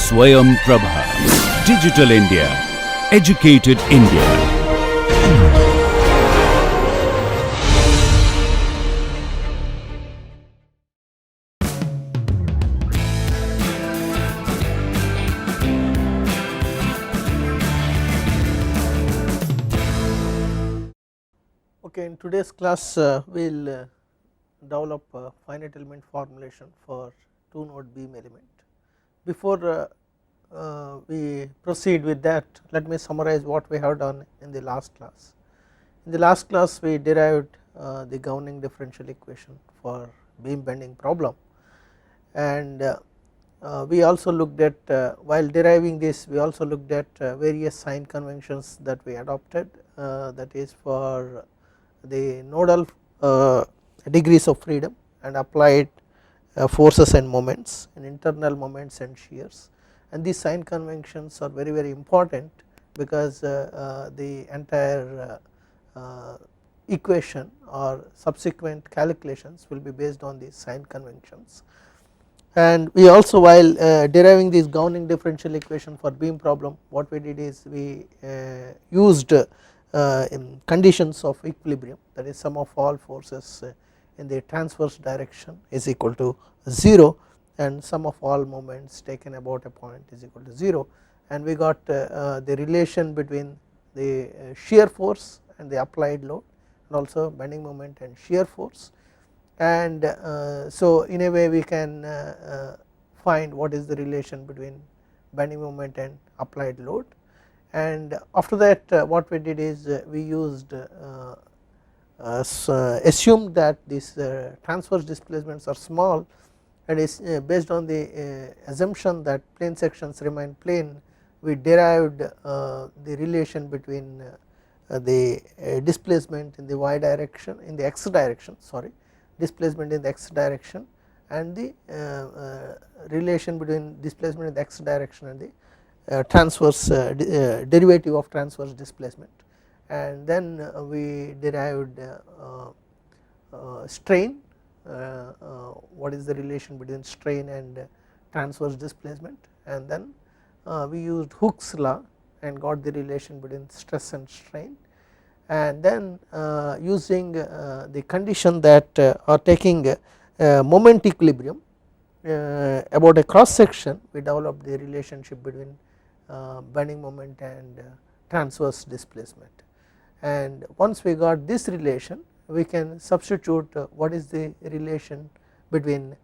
Swayam Prabha. Digital India. Educated India. Okay, in today's class we will develop a finite element formulation for 2 node beam element. Before we proceed with that, let me summarize what we have done in the last class. In the last class we derived the governing differential equation for beam bending problem, and we also looked at while deriving this we also looked at various sign conventions that we adopted, that is for the nodal degrees of freedom and applied forces and moments and internal moments and shears, and these sign conventions are very important because the entire equation or subsequent calculations will be based on these sign conventions. And we also, while deriving this governing differential equation for beam problem, what we did is we used in conditions of equilibrium, that is sum of all forces in the transverse direction is equal to 0 and sum of all moments taken about a point is equal to 0, and we got the relation between the shear force and the applied load and also bending moment and shear force, and so in a way we can find what is the relation between bending moment and applied load. And after that what we did is we used assumed that these transverse displacements are small, and is based on the assumption that plane sections remain plane, we derived the relation between the displacement in the y direction, in the x direction, sorry, displacement in the x direction, and the relation between displacement in the x direction and the transverse derivative of transverse displacement, and then we derived strain, what is the relation between strain and transverse displacement, and then we used Hooke's law and got the relation between stress and strain, and then using the condition that are taking moment equilibrium about a cross section, we developed the relationship between bending moment and transverse displacement. And once we got this relation, we can substitute what is the relation between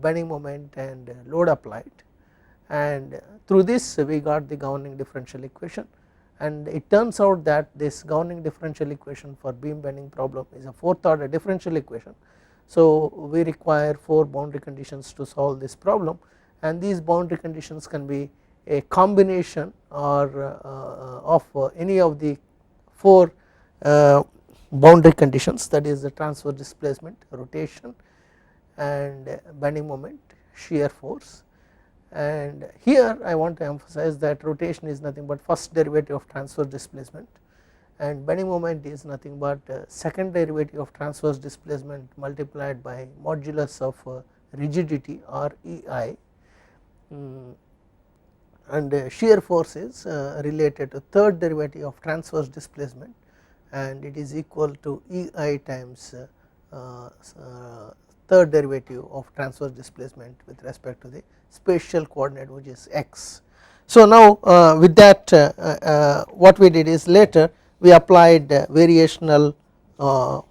bending moment and load applied, and through this we got the governing differential equation, and it turns out that this governing differential equation for beam bending problem is a 4th order differential equation. So we require 4 boundary conditions to solve this problem, and these boundary conditions can be a combination or of any of the 4 boundary conditions, that is the transverse displacement, rotation, and bending moment, shear force. And here I want to emphasize that rotation is nothing but first derivative of transverse displacement, and bending moment is nothing but second derivative of transverse displacement multiplied by modulus of rigidity or EI, and shear force is related to third derivative of transverse displacement, and it is equal to EI times third derivative of transverse displacement with respect to the spatial coordinate, which is x. So now with that what we did is later we applied variational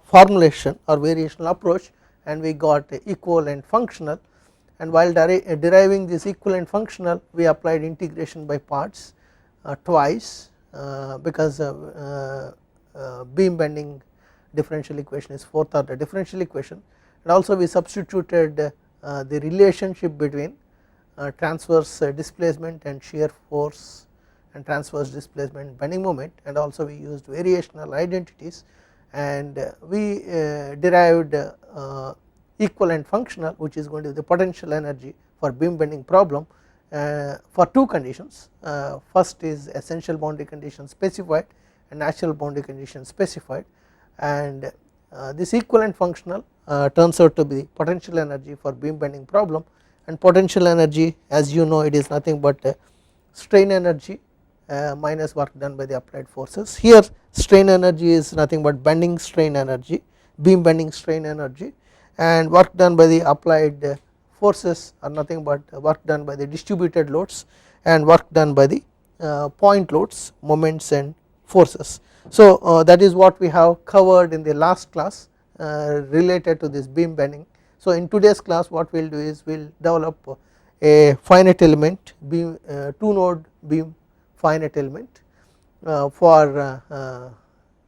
formulation or variational approach, and we got equivalent functional, and while deriving this equivalent functional we applied integration by parts twice because beam bending differential equation is 4th order differential equation, and also we substituted the relationship between transverse displacement and shear force and transverse displacement bending moment, and also we used variational identities, and we derived equivalent functional, which is going to be the potential energy for beam bending problem for 2 conditions. First is essential boundary condition specified and natural boundary condition specified, and this equivalent functional turns out to be potential energy for beam bending problem, and potential energy, as you know, it is nothing but strain energy minus work done by the applied forces. Here strain energy is nothing but bending strain energy, beam bending strain energy, and work done by the applied forces are nothing but work done by the distributed loads and work done by the point loads, moments and forces. So that is what we have covered in the last class related to this beam bending. So in today's class what we will do is we will develop a finite element beam 2 node beam finite element for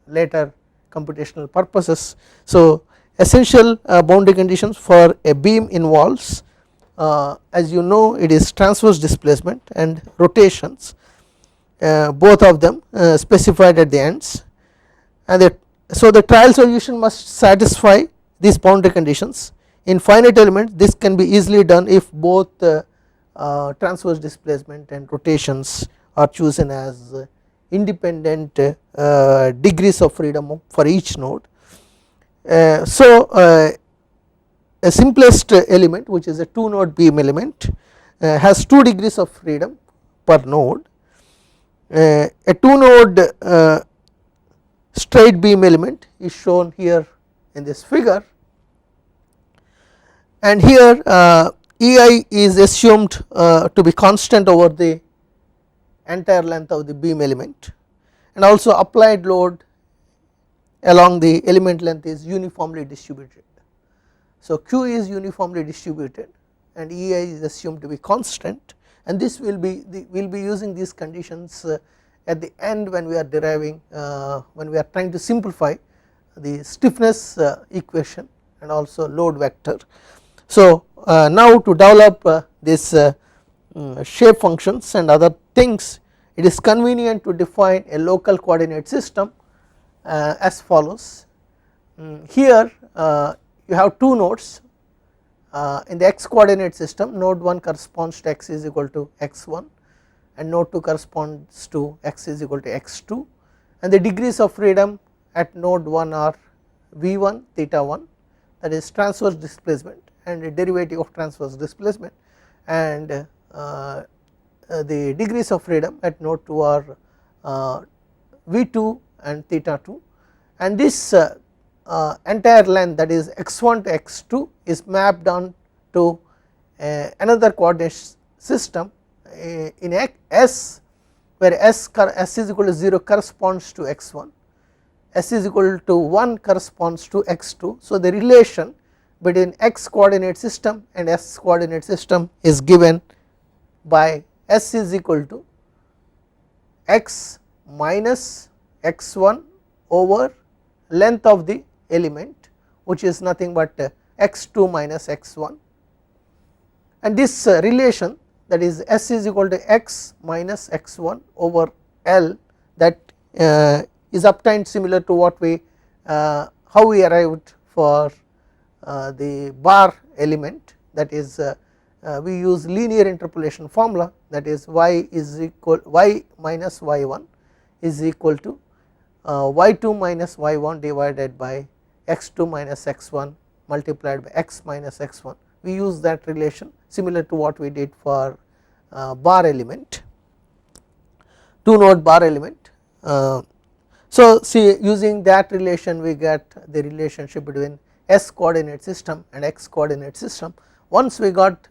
later computational purposes. So essential boundary conditions for a beam involves, as you know, it is transverse displacement and rotations, both of them specified at the ends, and so the trial solution must satisfy these boundary conditions. In finite element this can be easily done if both transverse displacement and rotations are chosen as independent degrees of freedom for each node. So a simplest element, which is a 2 node beam element, has 2 degrees of freedom per node. A 2 node straight beam element is shown here in this figure, and here EI is assumed to be constant over the entire length of the beam element, and also applied load along the element length is uniformly distributed. So Q is uniformly distributed and EI is assumed to be constant, and this will be using these conditions at the end when we are deriving, when we are trying to simplify the stiffness equation and also load vector. So now to develop this shape functions and other things, it is convenient to define a local coordinate system as follows. Here you have 2 nodes in the x coordinate system. Node 1 corresponds to x is equal to x1 and node 2 corresponds to x is equal to x2, and the degrees of freedom at node 1 are v1 theta 1, that is transverse displacement and the derivative of transverse displacement, and the degrees of freedom at node 2 are v2 and theta 2, and this entire length, that is x1 to x2, is mapped on to another coordinate system in S, where S is equal to 0 corresponds to x1, S is equal to 1 corresponds to x2. So the relation between x coordinate system and S coordinate system is given by S is equal to x minus x1 over length of the element, which is nothing but x2 minus x1, and this relation, that is S is equal to x minus x1 over L, that is obtained similar to what we how we arrived for the bar element, that is we use linear interpolation formula, that is y minus y1 is equal to y2 minus y1 divided by x2 minus x1 multiplied by x minus x1. We use that relation similar to what we did for bar element, 2 node bar element. So see, using that relation we get the relationship between S coordinate system and x coordinate system. Once we got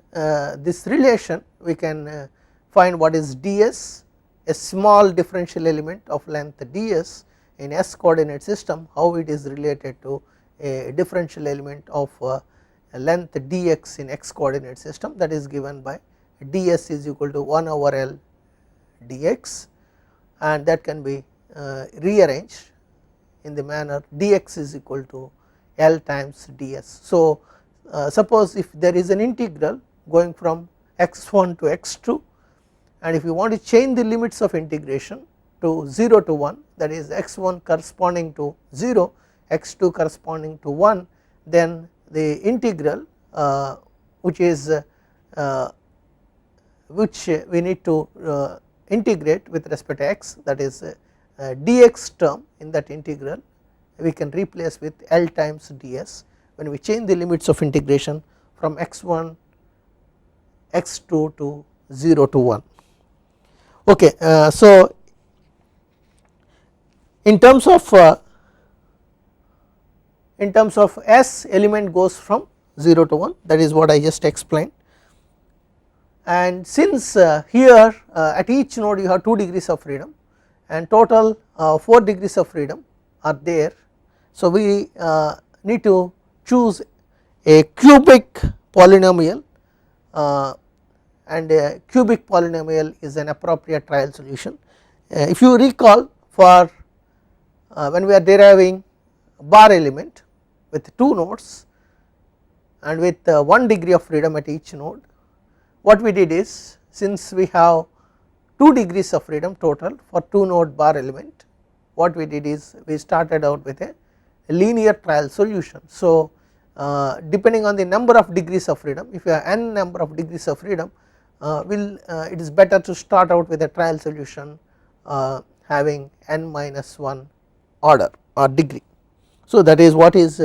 this relation, we can find what is ds, a small differential element of length ds in S coordinate system, how it is related to a differential element of length dx in x coordinate system, that is given by ds is equal to 1 over L dx, and that can be rearranged in the manner dx is equal to L times ds. So suppose if there is an integral going from x1 to x2, and if you want to change the limits of integration to 0 to 1, that is x1 corresponding to 0, x2 corresponding to 1, then the integral which is which we need to integrate with respect to x, that is dx term in that integral we can replace with L times ds when we change the limits of integration from x1 x2 to 0 to 1. Okay, so in terms of S, element goes from 0 to 1, that is what I just explained. And since here at each node you have 2 degrees of freedom and total 4 degrees of freedom are there. So we need to choose a cubic polynomial, and a cubic polynomial is an appropriate trial solution. If you recall, for when we are deriving bar element with 2 nodes and with 1 degree of freedom at each node, what we did is, since we have 2 degrees of freedom total for 2 node bar element, what we did is we started out with a linear trial solution. So depending on the number of degrees of freedom, if you have n number of degrees of freedom, it is better to start out with a trial solution having n minus 1 order or degree. So that is what is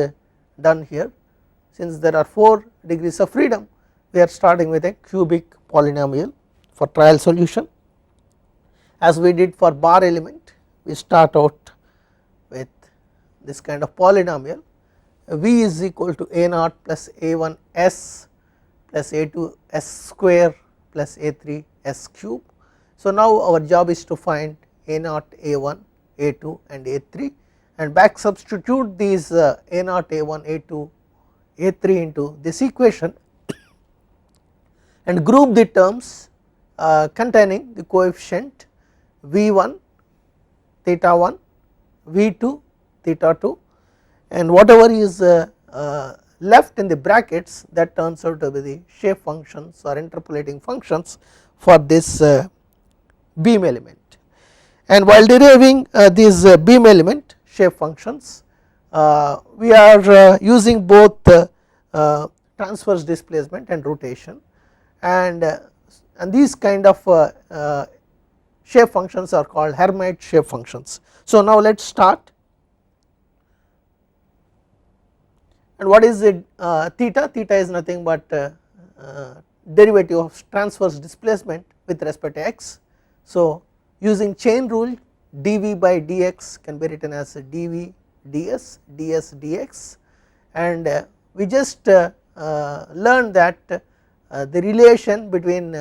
done here. Since there are 4 degrees of freedom, we are starting with a cubic polynomial for trial solution. As we did for bar element, we start out with this kind of polynomial. V is equal to a naught plus a1 s plus a2 s square plus a3 s cube. So now our job is to find a naught, a1, a2 and a3, and back substitute these a naught, a1, a2, a3 into this equation and group the terms containing the coefficient v1 theta 1, v2 theta 2, and whatever is left in the brackets, that turns out to be the shape functions or interpolating functions for this beam element. And while deriving these beam element shape functions, we are using both transverse displacement and rotation, and these kind of shape functions are called Hermite shape functions. So now let us start. And what is it? Theta? Theta is nothing but derivative of transverse displacement with respect to x. So using chain rule, dv by dx can be written as dv ds, ds dx, and we just learned that the relation between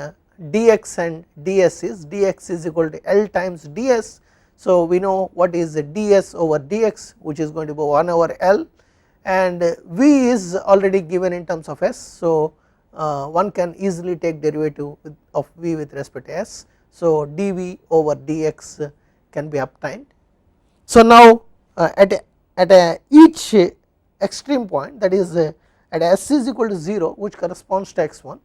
dx and ds is dx is equal to L times ds. So we know what is the ds over dx, which is going to be 1 over L, and v is already given in terms of s. So one can easily take derivative of v with respect to s. So dv over dx can be obtained. So now at each extreme point, that is at s is equal to 0, which corresponds to x1,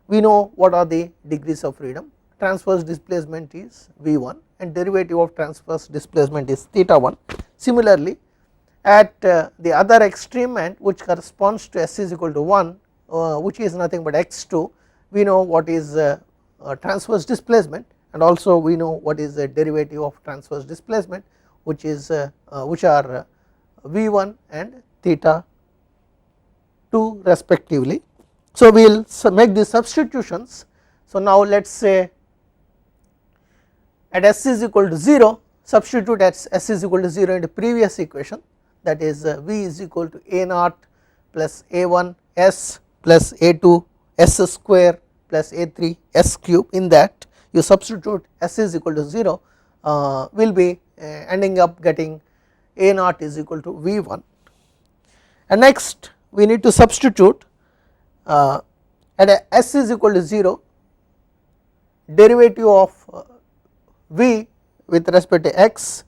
we know what are the degrees of freedom. Transverse displacement is v1 and derivative of transverse displacement is theta 1. Similarly, at the other extreme end, which corresponds to s is equal to 1, which is nothing but x2, we know what is transverse displacement, and also we know what is the derivative of transverse displacement, which is which are v1 and theta 2 respectively. So we will make these substitutions. So now let us say at s is equal to 0, substitute at s is equal to 0 in the previous equation, that is v is equal to a naught plus a1 s plus a2 s square plus a3 s cube. In that you substitute s is equal to 0, will be ending up getting a naught is equal to v1, and next we need to substitute at s is equal to 0, derivative of v with respect to x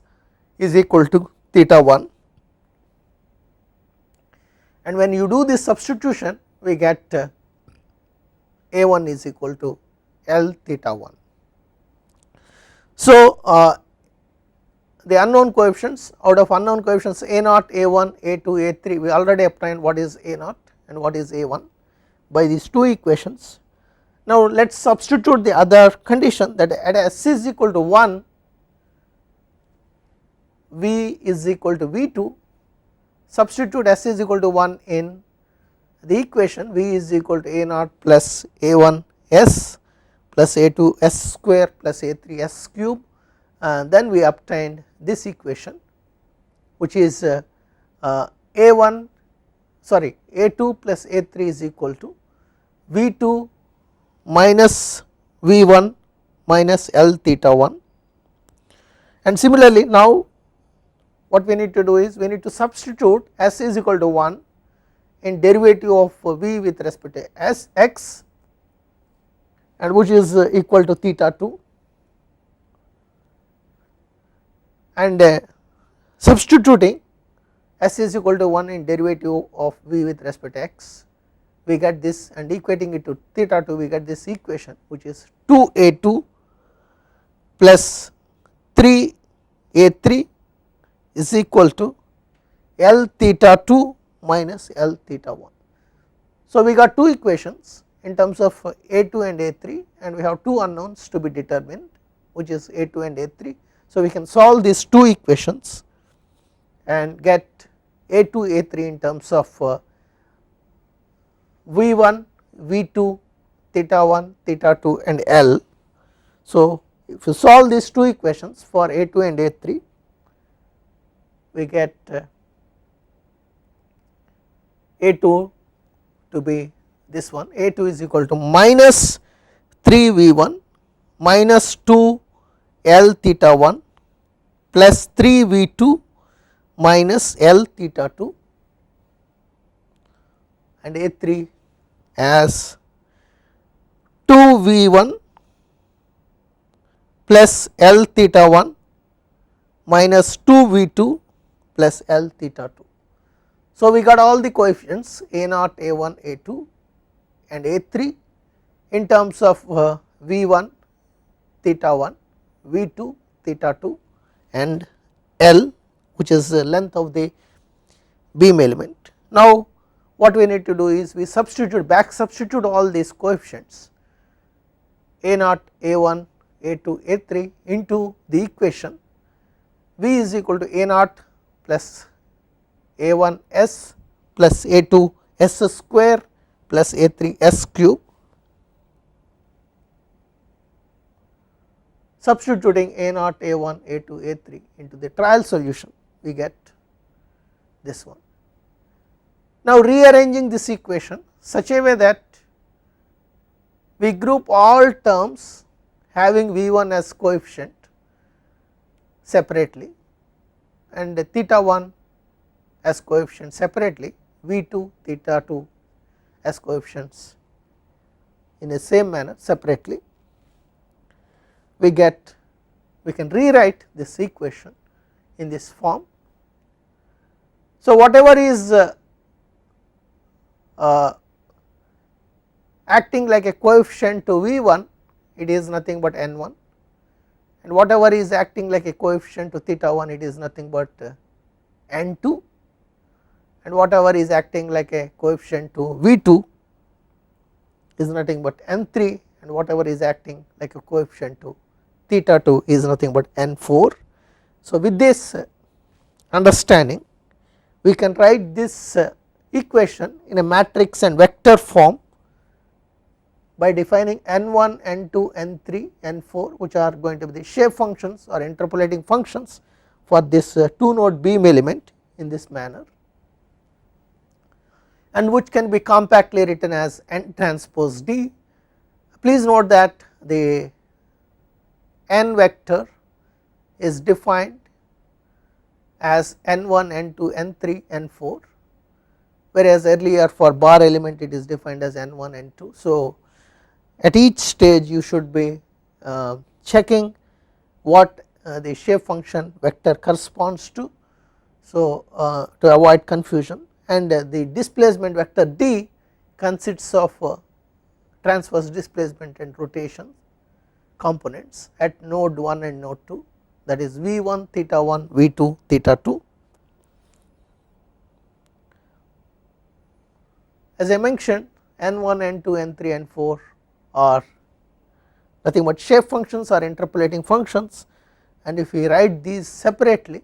is equal to theta 1, and when you do this substitution we get a1 is equal to L theta 1. So the unknown coefficients, out of unknown coefficients a naught, a1, a2, a3, we already obtained what is a naught and what is a1 by these two equations. Now let us substitute the other condition, that at s is equal to 1, v is equal to v2, substitute s is equal to 1 in the equation, v is equal to a naught plus a1 s plus A2 s square plus A3 s cube, then we obtained this equation, which is A1 sorry A2 plus A3 is equal to V2 minus V1 minus L theta 1. And similarly, now what we need to do is we need to substitute s is equal to 1 in derivative of v with respect to s x, and which is equal to theta 2, and substituting s is equal to 1 in derivative of v with respect to x, we get this, and equating it to theta 2 we get this equation, which is 2a2 plus 3a3 is equal to L theta 2 minus L theta 1. So we got two equations in terms of A2 and A3, and we have two unknowns to be determined, which is A2 and A3. So we can solve these two equations and get A2 A3 in terms of V1 V2 theta 1 theta 2 and L. So if you solve these two equations for A2 and A3, we get A2 to be this one, A2 is equal to minus 3 V1 minus 2 L theta 1 plus 3 V2 minus L theta 2, and A3 as 2 V1 plus L theta 1 minus 2 V2 plus L theta 2. So we got all the coefficients A0, A1, A2 and A3 in terms of V1 theta 1, V2 theta 2 and L, which is the length of the beam element. Now what we need to do is we back substitute all these coefficients A0, A1, A2, A3 into the equation V is equal to A0 plus A1 s plus A2 s square plus A3 s cube. Substituting A0, A1, A2, A3 into the trial solution, we get this one. Now rearranging this equation such a way that we group all terms having V1 as coefficient separately and theta 1 as coefficient separately, V2 theta 2 as coefficients in the same manner separately, we can rewrite this equation in this form. So whatever is acting like a coefficient to V1, it is nothing but N1, and whatever is acting like a coefficient to theta 1, it is nothing but N2, and whatever is acting like a coefficient to V2 is nothing but N3, and whatever is acting like a coefficient to theta 2 is nothing but N4. So with this understanding, we can write this equation in a matrix and vector form by defining N1, N2, N3, N4, which are going to be the shape functions or interpolating functions for this 2 node beam element in this manner, and which can be compactly written as N transpose D. Please note that the N vector is defined as N1, N2, N3, N4, whereas earlier for bar element it is defined as N1, N2. So at each stage you should be checking what the shape function vector corresponds to, so to avoid confusion, and the displacement vector D consists of transverse displacement and rotation components at node 1 and node 2, that is V1 theta 1, V2 theta 2. As I mentioned, N1, N2, N3, N4 are nothing but shape functions or interpolating functions, and if we write these separately,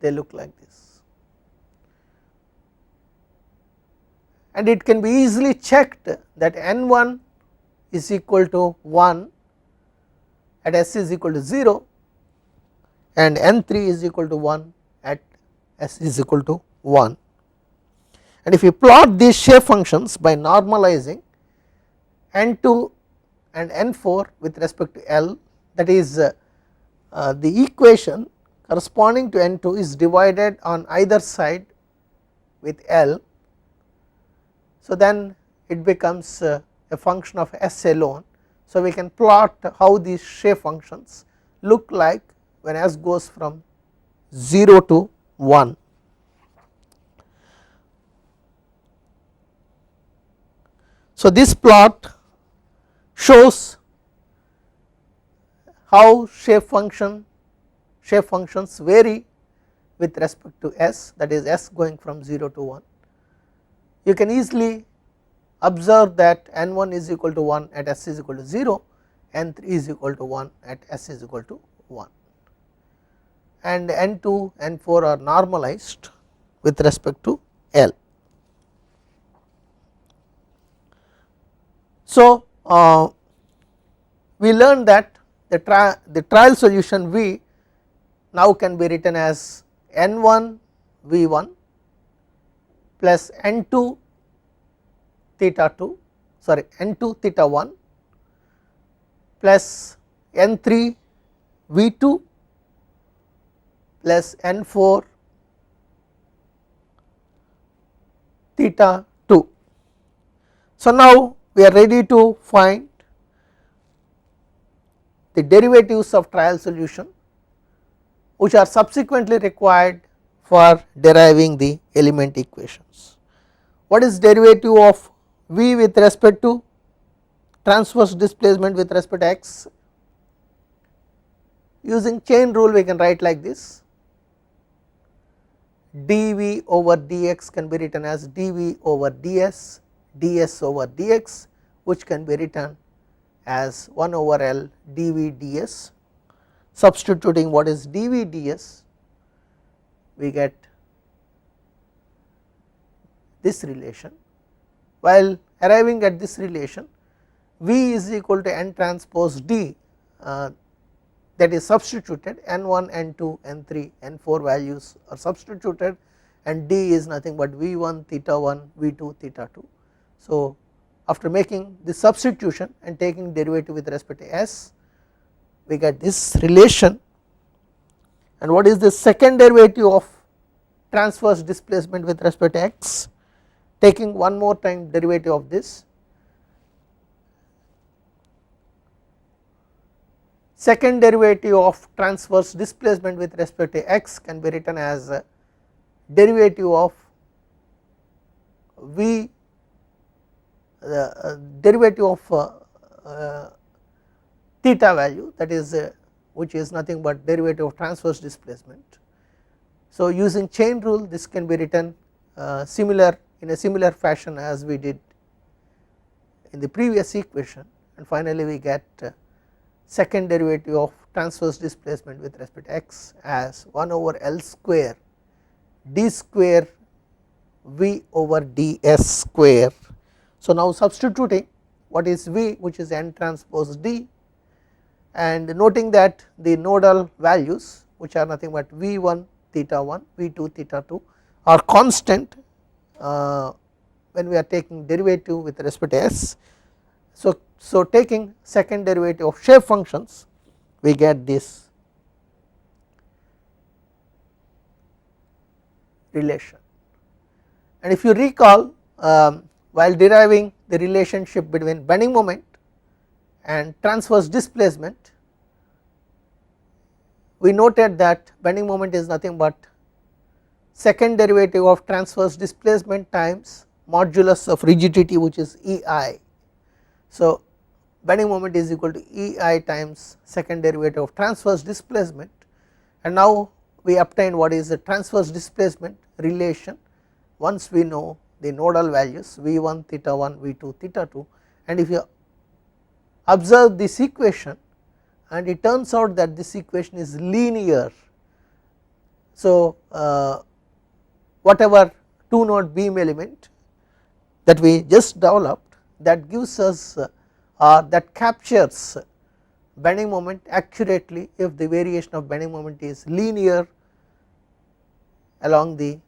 they look like this. and it can be easily checked that n1 is equal to 1 at s is equal to 0 and n3 is equal to 1 at s is equal to 1. And if you plot these shape functions by normalizing n2 and n4 with respect to L, that is the equation corresponding to n2 is divided on either side with L. So then it becomes a function of S alone. So we can plot how these shape functions look like when S goes from 0 to 1. So this plot shows how shape functions vary with respect to S, that is S going from 0 to 1. You can easily observe that n1 is equal to 1 at S is equal to 0, n3 is equal to 1 at S is equal to 1, and n2 and 4 are normalized with respect to L. So we learned that the trial solution V now can be written as n1 V1 plus n2 theta 2 sorry n2 theta 1 plus n3 V2 plus n4 theta 2. So now we are ready to find the derivatives of trial solution which are subsequently required for deriving the element equations. What is derivative of V with respect to transverse displacement with respect to x? Using chain rule we can write like this: dV over dx can be written as dV over ds, ds over dx, which can be written as 1 over L dV ds. Substituting what is dV ds, we get this relation. While arriving at this relation, V is equal to n transpose d, that is substituted, n1, n2, n3, n4 values are substituted, and d is nothing but V1 theta 1, V2 theta 2. So after making this substitution and taking derivative with respect to S, we get this relation. And what is the second derivative of transverse displacement with respect to x? Taking one more time derivative of this, second derivative of transverse displacement with respect to x can be written as derivative of V, derivative of theta value, that is which is nothing but derivative of transverse displacement. So using chain rule this can be written in a similar fashion as we did in the previous equation, and finally we get second derivative of transverse displacement with respect to x as 1 over L square d square V over ds square. So now substituting what is V, which is n transpose d, and noting that the nodal values, which are nothing but V1 theta 1, V2 theta 2, are constant when we are taking derivative with respect to S. So taking second derivative of shape functions, we get this relation. And if you recall, while deriving the relationship between bending moment and transverse displacement, we noted that bending moment is nothing but second derivative of transverse displacement times modulus of rigidity, which is EI. So bending moment is equal to EI times second derivative of transverse displacement, and now we obtain what is the transverse displacement relation once we know the nodal values V1 theta 1, V2 theta 2, and if you observe this equation, and it turns out that this equation is linear. So whatever two node beam element, that we just developed, that gives us that captures bending moment accurately if the variation of bending moment is linear along the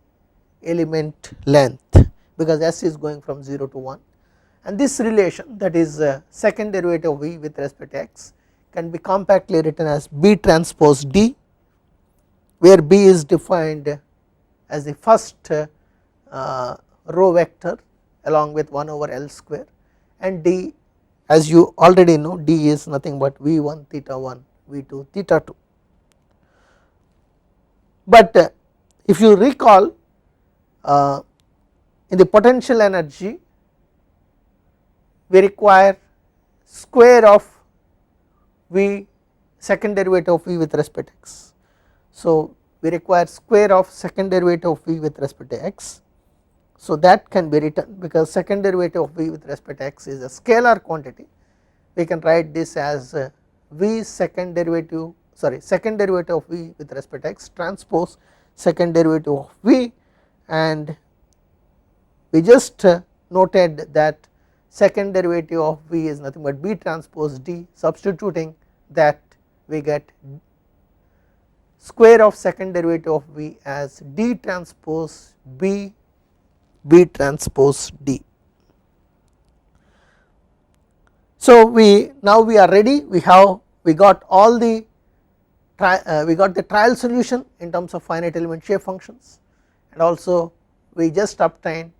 element length, because S is going from 0 to 1, and this relation, that is second derivative of V with respect to x, can be compactly written as B transpose D, where B is defined as the first row vector along with 1 over L square, and D, as you already know, D is nothing but V1 theta 1 V2 theta 2. But if you recall, in the potential energy we require square of V, second derivative of V with respect to x. So we require square of second derivative of V with respect to x. So that can be written, because second derivative of V with respect to x is a scalar quantity, we can write this as V second derivative of V with respect to x transpose second derivative of V, and we just noted that second derivative of V is nothing but B transpose D. Substituting that, we get square of second derivative of V as D transpose B B transpose D. So now we are ready, we got all the we got the trial solution in terms of finite element shape functions, and also we just obtained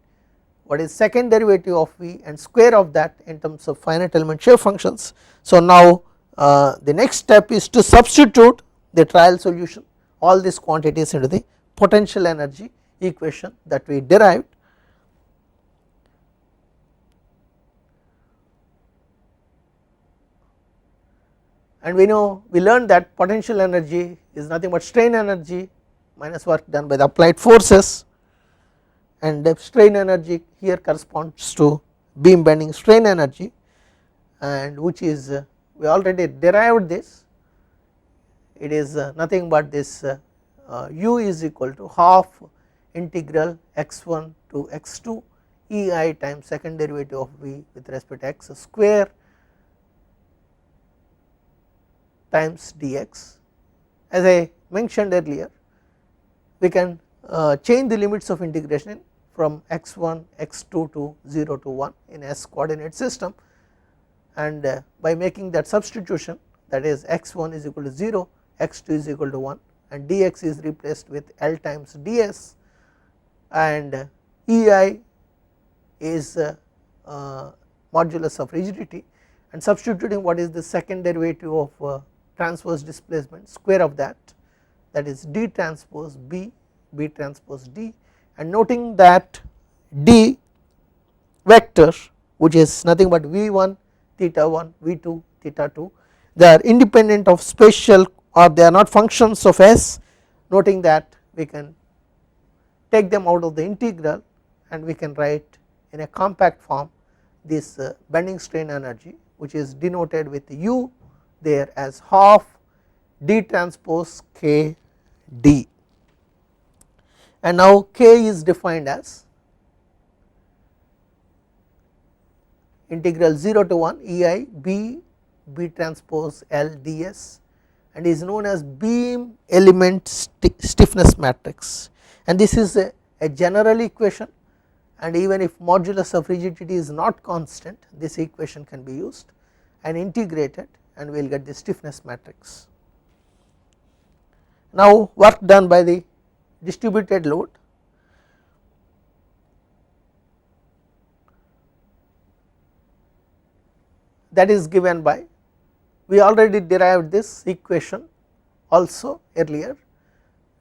what is second derivative of V and square of that in terms of finite element shape functions. So now the next step is to substitute the trial solution, all these quantities, into the potential energy equation that we derived. And we learned that potential energy is nothing but strain energy minus work done by the applied forces, and the strain energy here corresponds to beam bending strain energy, and which is we already derived this, it is nothing but this u is equal to half integral x1 to x2 ei times second derivative of V with respect to x square times dx. As I mentioned earlier, we can change the limits of integration from x1 x2 to 0 to 1 in S coordinate system, and by making that substitution, that is x1 is equal to 0, x2 is equal to 1, and dx is replaced with L times ds, and ei is modulus of rigidity, and substituting what is the second derivative of transverse displacement, square of that, that is D transpose B B transpose D, and noting that D vector, which is nothing but V1 theta 1 V2 theta 2, they are independent of spatial, or they are not functions of S, noting that we can take them out of the integral and we can write in a compact form this bending strain energy, which is denoted with U there as half D transpose K D, and now K is defined as integral 0 to 1 ei B B transpose L ds, and is known as beam element stiffness matrix, and this is a general equation, and even if modulus of rigidity is not constant, this equation can be used and integrated, and we will get the stiffness matrix. Now work done by the distributed load, that is given by, we already derived this equation also earlier,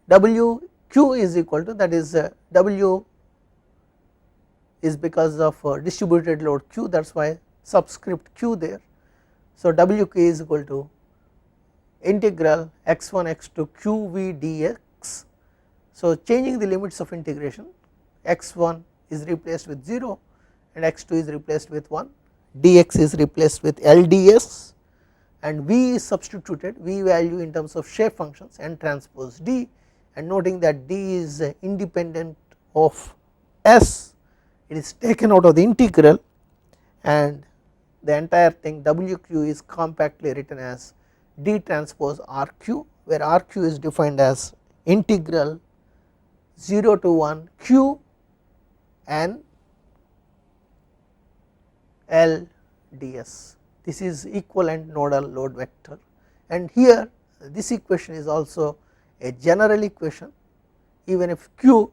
WQ is equal to, that is W is because of distributed load Q, that is why subscript Q there. So WQ is equal to integral x1 x2 qv dx. So changing the limits of integration, x1 is replaced with 0 and x2 is replaced with 1, dx is replaced with LDS, and V is substituted, V value in terms of shape functions n transpose D, and noting that D is independent of S it is taken out of the integral, and the entire thing WQ is compactly written as d transpose RQ, where RQ is defined as integral 0 to 1 Q n L ds. This is equivalent nodal load vector, and here this equation is also a general equation. Even if Q,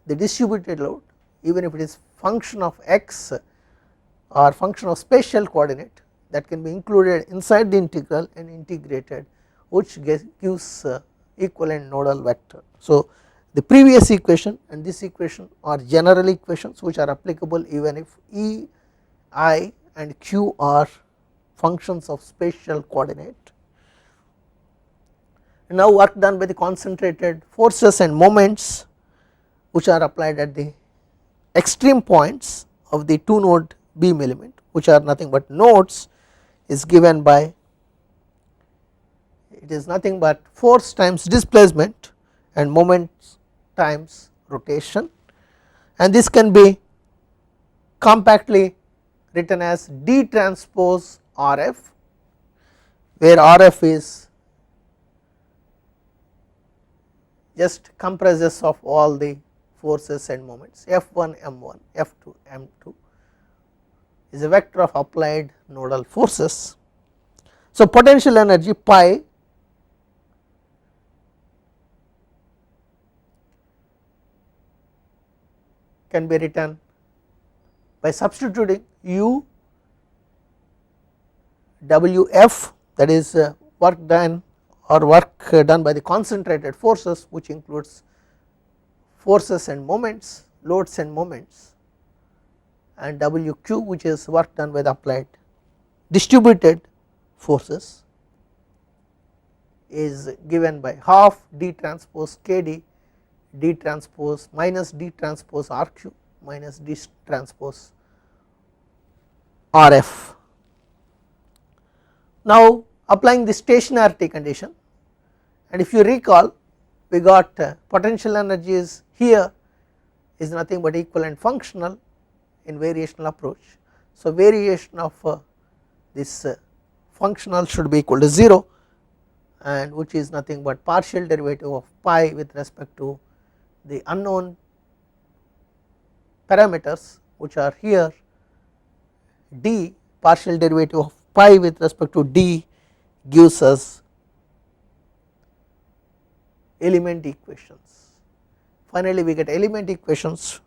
the distributed load, even if it is function of x or function of spatial coordinate, that can be included inside the integral and integrated, which gives equivalent nodal vector. So, the previous equation and this equation are general equations which are applicable even if E, I and Q are functions of spatial coordinate. Now work done by the concentrated forces and moments which are applied at the extreme points of the 2 node beam element, which are nothing but nodes, is given by, it is nothing but force times displacement and moments times rotation, and this can be compactly written as d transpose RF, where RF is just compresses of all the forces and moments. F1 M1, F2 M2 is a vector of applied nodal forces. So, potential energy pi can be written by substituting U WF, that is work done or work done by the concentrated forces, which includes forces and moments, loads and moments, and WQ, which is work done by the applied distributed forces, is given by half d transpose KD d transpose minus d transpose RQ minus d transpose RF. Now applying the stationarity condition, and if you recall, we got potential energies here is nothing but equivalent functional in variational approach. So variation of this functional should be equal to 0, and which is nothing but partial derivative of pi with respect to the unknown parameters, which are here d, partial derivative of pi with respect to d gives us element equations. Finally, we get element equations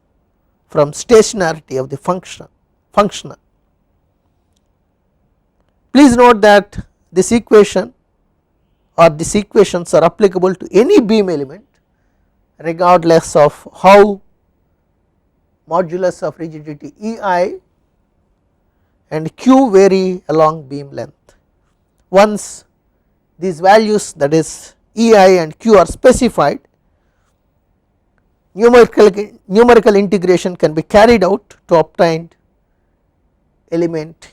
from stationarity of the functional. Please note that this equation or these equations are applicable to any beam element regardless of how modulus of rigidity EI and Q vary along beam length. Once these values, that is EI and Q, are specified, numerical integration can be carried out to obtain element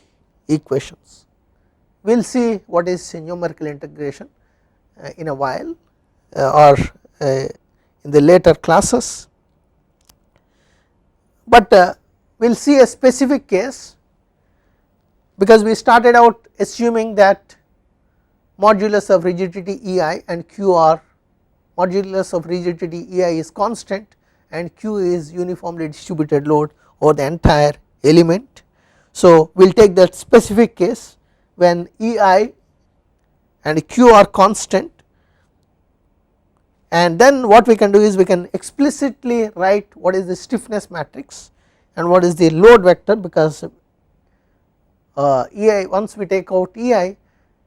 equations. We will see what is numerical integration in a while or in the later classes, but we will see a specific case, because we started out assuming that modulus of rigidity EI and Q are, modulus of rigidity EI is constant and Q is uniformly distributed load over the entire element. So we will take that specific case when EI and Q are constant, and then what we can do is we can explicitly write what is the stiffness matrix and what is the load vector, because EI, once we take out EI,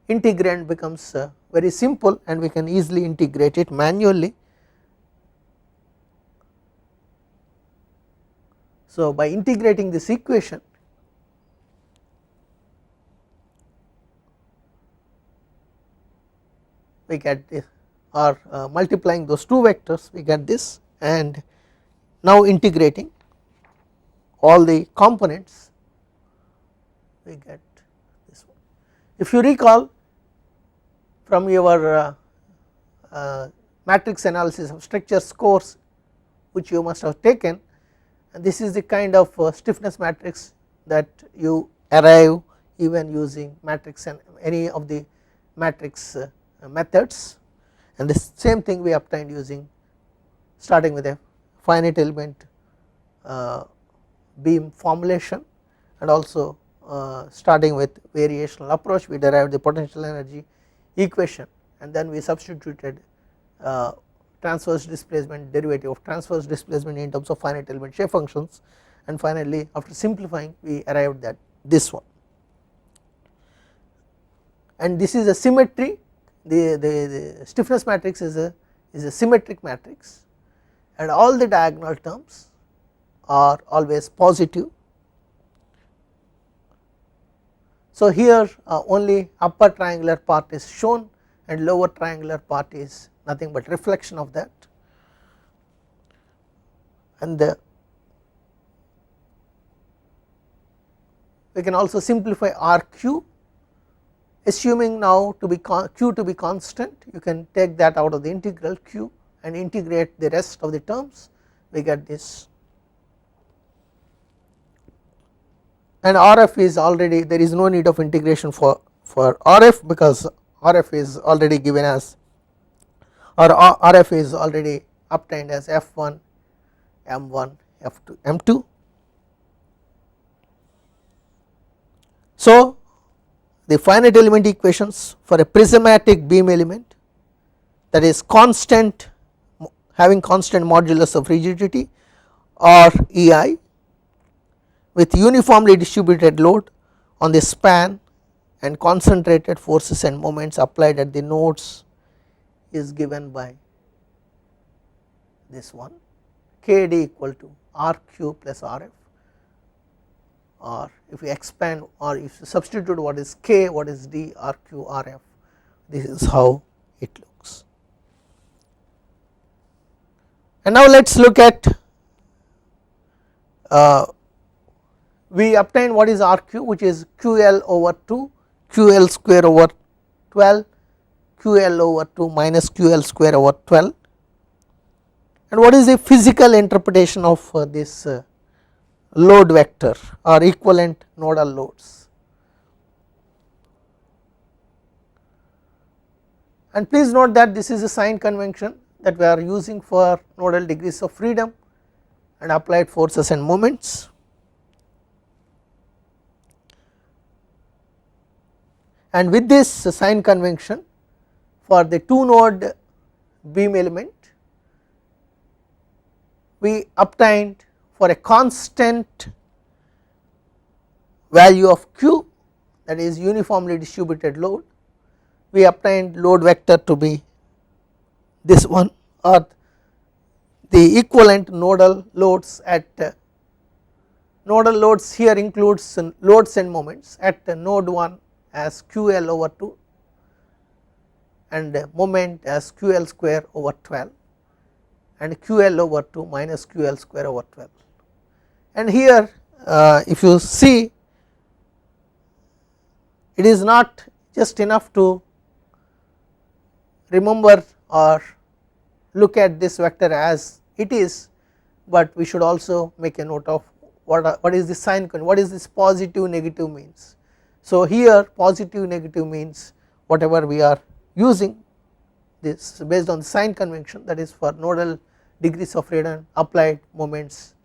integrand becomes very simple and we can easily integrate it manually. So by integrating this equation, we get this, or multiplying those two vectors we get this, and now integrating all the components we get this one. If you recall from your matrix analysis of structures course which you must have taken, and this is the kind of stiffness matrix that you arrive even using matrix and any of the matrix methods, and the same thing we obtained using starting with a finite element beam formulation, and also starting with variational approach we derived the potential energy equation, and then we substituted transverse displacement derivative of transverse displacement in terms of finite element shape functions, and finally after simplifying we arrived at this one. And this is a symmetry, the stiffness matrix is a symmetric matrix, and all the diagonal terms are always positive. So here only upper triangular part is shown and lower triangular part is nothing but reflection of that, and we can also simplify RQ, assuming now to be Q to be constant, you can take that out of the integral Q and integrate the rest of the terms, we get this, and RF is already, there is no need of integration for RF because RF is already given as, or RF is already obtained as F1 M1 F2 M2. So the finite element equations for a prismatic beam element that is constant, having constant modulus of rigidity or EI with uniformly distributed load on the span and concentrated forces and moments applied at the nodes is given by this one, KD equal to RQ plus RF, or if we expand or if you substitute what is K, what is D, RQ, RF, this is how it looks. And now let us look at we obtain what is RQ, which is QL over 2 QL square over 12 QL over 2 minus QL square over 12, and what is the physical interpretation of this load vector or equivalent nodal loads. And please note that this is a sign convention that we are using for nodal degrees of freedom and applied forces and moments. And with this sign convention for the 2 node beam element, we obtained for a constant value of Q, that is uniformly distributed load, we obtained load vector to be this one, or the equivalent nodal loads at nodal loads here includes loads and moments at node 1 as QL over 2 and moment as QL square over 12 and QL over 2 minus QL square over 12. And here if you see, it is not just enough to remember or look at this vector as it is, but we should also make a note of what is the sign, what is this positive negative means. So here positive negative means whatever we are using this based on the sign convention, that is for nodal degrees of freedom, applied moments,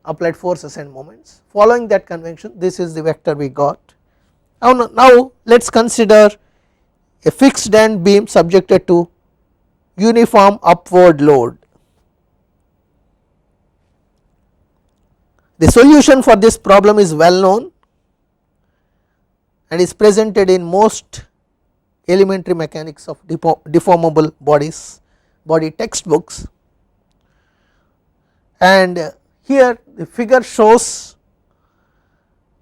applied forces and moments. Following that convention, this is the vector we got. Now let us consider a fixed end beam subjected to uniform upward load. The solution for this problem is well known and is presented in most elementary mechanics of deformable body textbooks, and here the figure shows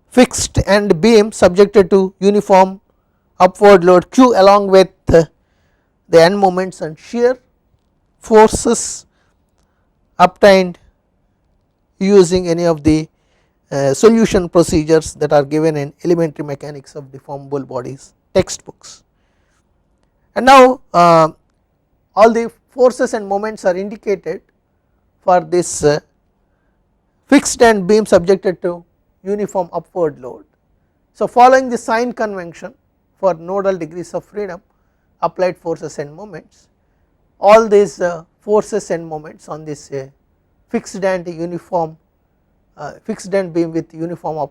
fixed end beam subjected to uniform upward load Q along with the end moments and shear forces obtained using any of the solution procedures that are given in elementary mechanics of deformable bodies textbooks. And now all the forces and moments are indicated for this fixed end beam subjected to uniform upward load. So following the sign convention for nodal degrees of freedom, applied forces and moments, all these forces and moments on this fixed end uniform fixed end beam with uniform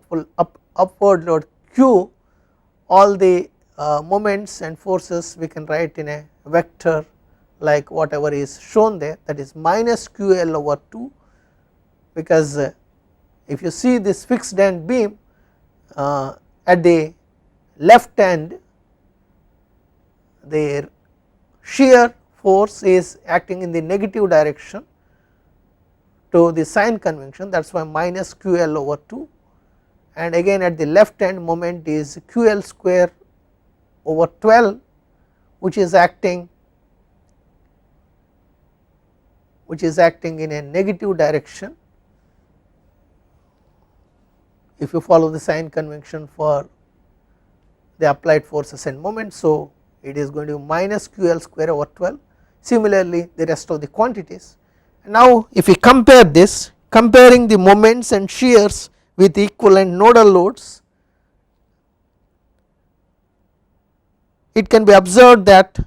upward load Q, all the moments and forces we can write in a vector like whatever is shown there, that is minus QL over 2, because if you see this fixed end beam at the left end, their shear force is acting in the negative direction to the sign convention, that is why minus QL over 2, and again at the left end moment is QL square over 12, which is acting in a negative direction if you follow the sign convention for the applied forces and moments. So it is going to be minus QL square over 12, similarly the rest of the quantities. Now if we compare this, comparing the moments and shears with equivalent nodal loads, it can be observed that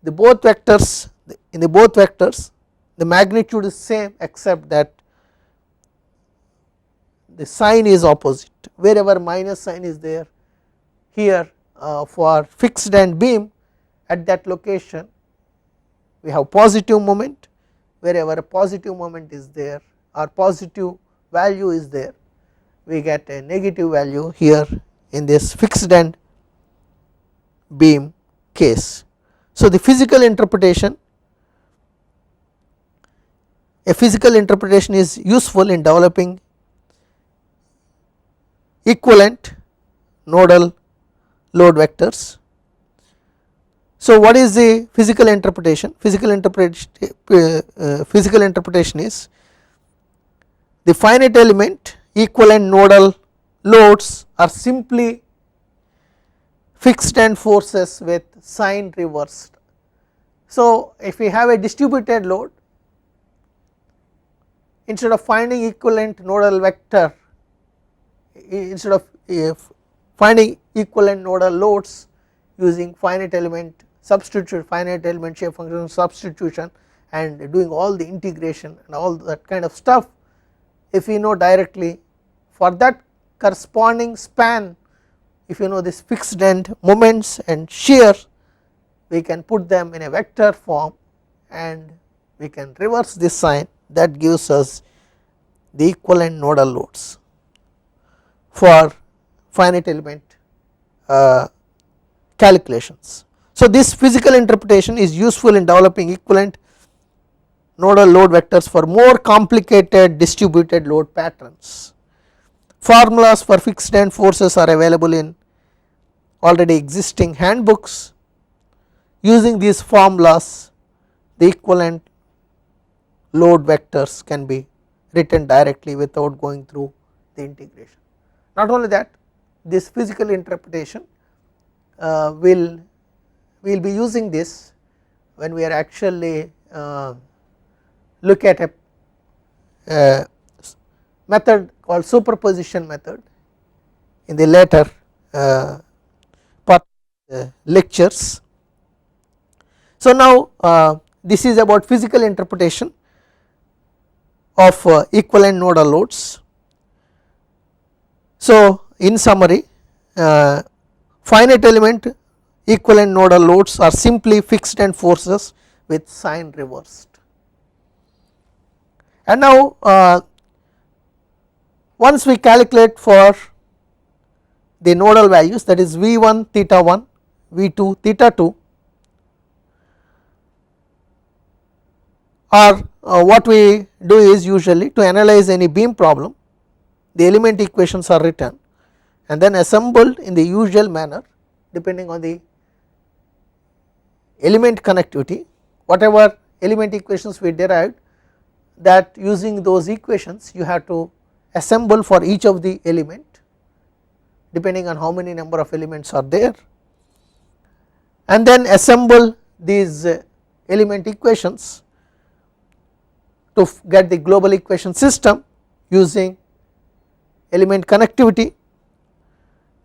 in both vectors the magnitude is same, except that the sign is opposite. Wherever minus sign is there, here for fixed end beam at that location we have positive moment, wherever a positive moment is there or positive value is there, we get a negative value here in this fixed end beam case. So the physical interpretation, a physical interpretation is useful in developing equivalent nodal load vectors. So what is the physical interpretation? Physical interpretation is the finite element equivalent nodal loads are simply fixed end forces with sign reversed. So if we have a distributed load, instead of finding equivalent nodal vector, instead of finding equivalent nodal loads using finite element shape function substitution and doing all the integration and all that kind of stuff, if we know directly for that corresponding span, if you know this fixed end moments and shear, we can put them in a vector form and we can reverse this sign, that gives us the equivalent nodal loads for finite element calculations. So this physical interpretation is useful in developing equivalent nodal load vectors for more complicated distributed load patterns. Formulas for fixed end forces are available in already existing handbooks. Using these formulas, the equivalent load vectors can be written directly without going through the integration. Not only that, this physical interpretation will be using this when we are actually look at a method called superposition method in the later part of the lectures. So now this is about physical interpretation of equivalent nodal loads. So in summary, finite element equivalent nodal loads are simply fixed end forces with sign reversed. And now once we calculate for the nodal values, that is V1 theta 1, V2 theta 2, or what we do is usually to analyze any beam problem, the element equations are written and then assembled in the usual manner depending on the element connectivity, whatever element equations we derived, that using those equations you have to assemble for each of the element depending on how many number of elements are there, and then assemble these element equations to get the global equation system using element connectivity.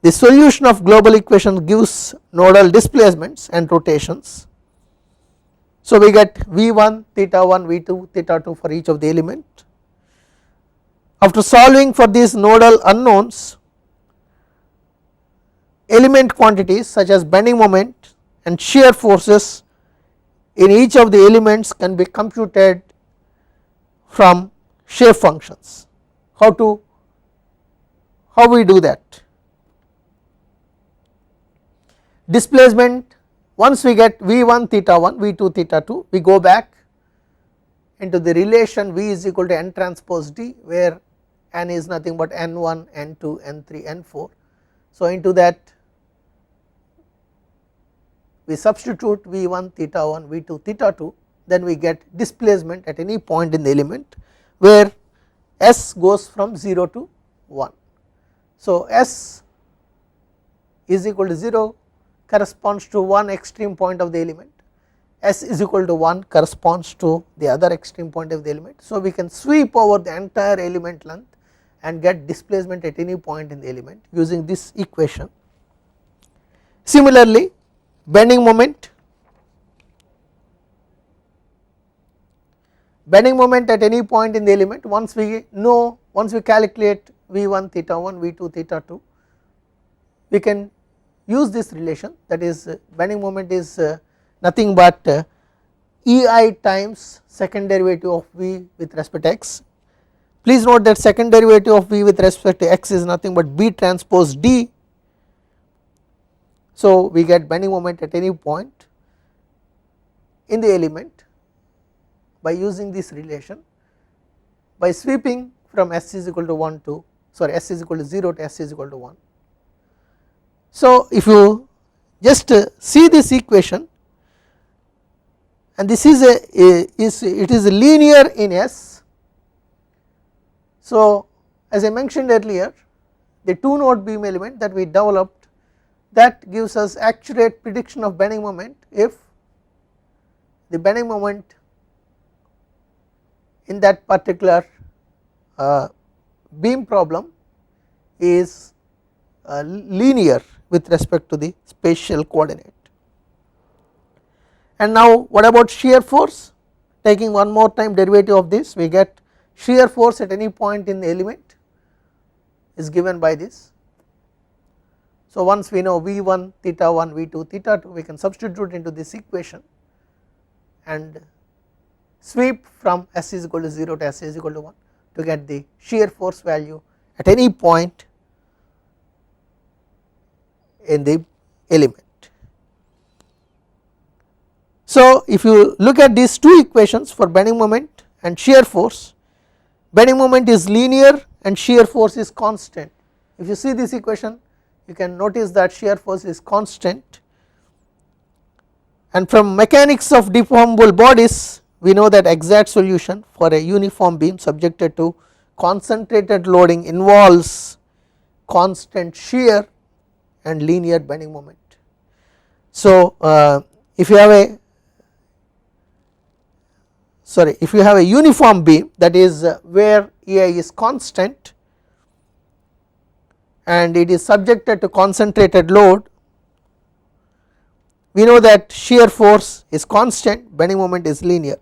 The solution of global equation gives nodal displacements and rotations. So we get V1 theta 1 V2 theta 2 for each of the element. After solving for these nodal unknowns, element quantities such as bending moment and shear forces in each of the elements can be computed from shape functions. How we do that? Displacement, once we get V1 theta 1 V2 theta 2, we go back into the relation V is equal to n transpose d, where n is nothing but n1 n2 n3 n4. So into that we substitute V1 theta 1 V2 theta 2, then we get displacement at any point in the element where s goes from 0 to 1. So s is equal to 0 corresponds to one extreme point of the element, s is equal to 1 corresponds to the other extreme point of the element. So we can sweep over the entire element length and get displacement at any point in the element using this equation. Similarly, bending moment at any point in the element, once we calculate V1 theta 1 V2 theta 2, we can use this relation, that is bending moment is nothing but EI times second derivative of V with respect to x. Please note that second derivative of V with respect to x is nothing but B transpose D. So we get bending moment at any point in the element by using this relation, by sweeping from s is equal to 1 to s is equal to 0 to s is equal to 1. So if you just see this equation, and this is it is linear in S. So as I mentioned earlier, the 2 node beam element that we developed, that gives us accurate prediction of bending moment if the bending moment in that particular beam problem is linear with respect to the spatial coordinate. And now what about shear force? Taking one more time derivative of this, we get shear force at any point in the element is given by this. So once we know V1 theta 1 V2 theta 2, we can substitute into this equation and sweep from s is equal to 0 to s is equal to 1 to get the shear force value at any point in the element. So if you look at these two equations for bending moment and shear force, bending moment is linear and shear force is constant. If you see this equation, you can notice that shear force is constant, and from mechanics of deformable bodies we know that exact solution for a uniform beam subjected to concentrated loading involves constant shear and linear bending moment. So if you have a uniform beam, that is where EI is constant and it is subjected to concentrated load, we know that shear force is constant, bending moment is linear.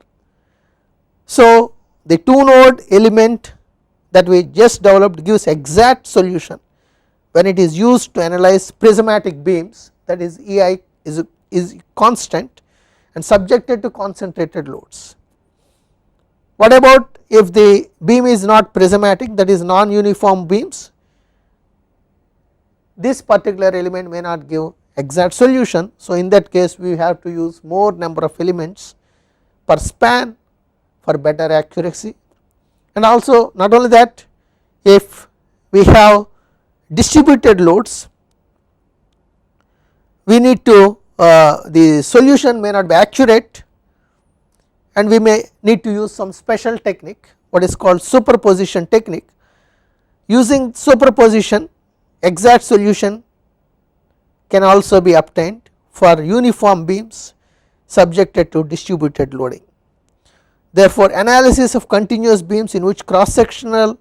So the 2 node element that we just developed gives exact solution when it is used to analyze prismatic beams, that is EI is constant and subjected to concentrated loads. What about if the beam is not prismatic, that is non-uniform beams? This particular element may not give exact solution. So in that case we have to use more number of elements per span for better accuracy. And also not only that, if we have distributed loads, we need to the solution may not be accurate and we may need to use some special technique, what is called superposition technique. Using superposition, exact solution can also be obtained for uniform beams subjected to distributed loading. Therefore analysis of continuous beams in which cross sectional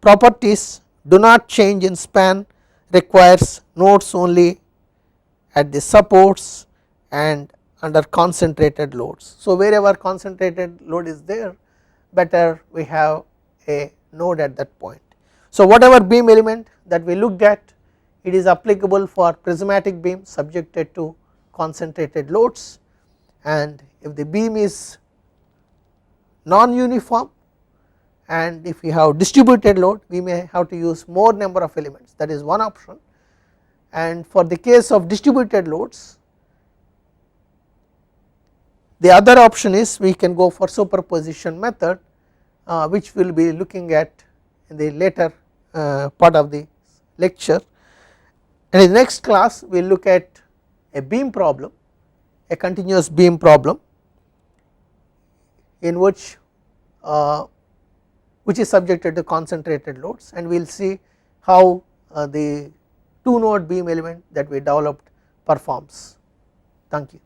properties do not change in span, requires nodes only at the supports and under concentrated loads. So, wherever concentrated load is there, better we have a node at that point. So, whatever beam element that we looked at, it is applicable for prismatic beam subjected to concentrated loads, and if the beam is non-uniform and if we have distributed load, we may have to use more number of elements, that is one option. And for the case of distributed loads, the other option is we can go for superposition method, which we will be looking at in the later part of the lecture. And in the next class we will look at a beam problem, a continuous beam problem, in which is subjected to concentrated loads, and we will see how the 2 node beam element that we developed performs. Thank you.